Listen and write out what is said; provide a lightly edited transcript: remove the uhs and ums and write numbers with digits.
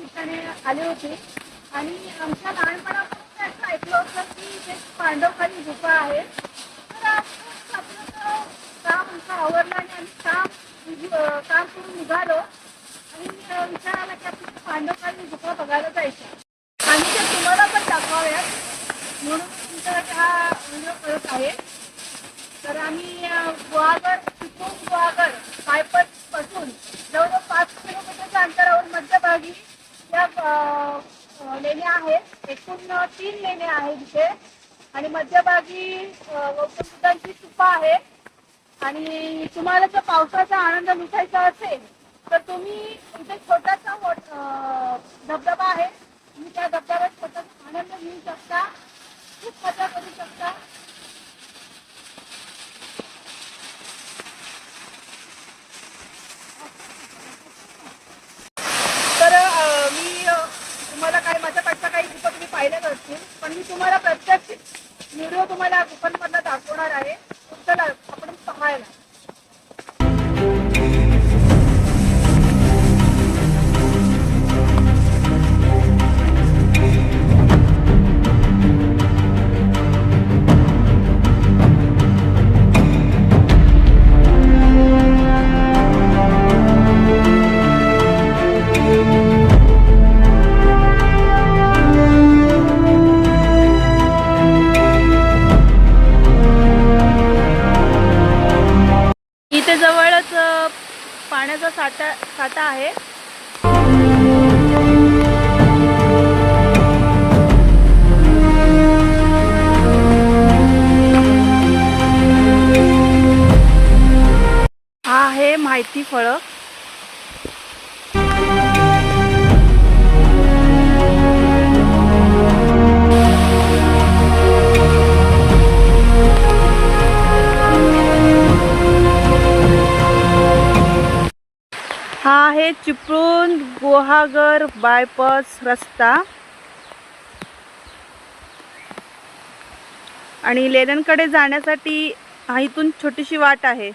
ठिकाणी आली होती आणि आमच्या लहानपणापासून असं ऐकलं होतं की इथे पांडवखाली गुफा आहे. तर आपलं काम आमचं आवरलं आणि आम्ही काम करून निघालो आणि विचार आला की आपण पांडवखाली गुफा बघायला जायचं आणि ते तुम्हाला पण दाखवाव्यात म्हणून तुमच्यासाठी हा व्हिडिओ करत आहे. तर आम्ही गुहागर चिपळूण गुहागर पासून जवळजवळ 5 किलोमीटरच्या अंतरावर मध्यभागी या लेण्या आहेत. एकूण 3 लेण्या आहेत इथे आणि मध्यभागी गौतम बुद्धांची स्तूपा आहे. आणि तुम्हाला जर पावसाचा आनंद लुटायचा असेल तर तुम्ही इथे छोटासा धबधबा आहे, तुम्ही त्या धबधब्यात छोटासा आनंद घेऊ शकता, खूप मजा करू शकता. तर मी तुम्हाला काय माझ्याकडच्या काही गुफा तुम्ही पाहिल्याच असतील, पण मी तुम्हाला प्रत्यक्ष व्हिडिओ तुम्हाला गुफांमधला दाखवणार आहे. चला आपण पाहायला. इथे जवळच पाण्याचा साठा आहे. हा आहे माहिती फळक. हा आहे चिपळूण गुहागर बायपास रस्ता आणि लेण्यांकडे जाण्यासाठी इथून छोटीशी वाट आहे.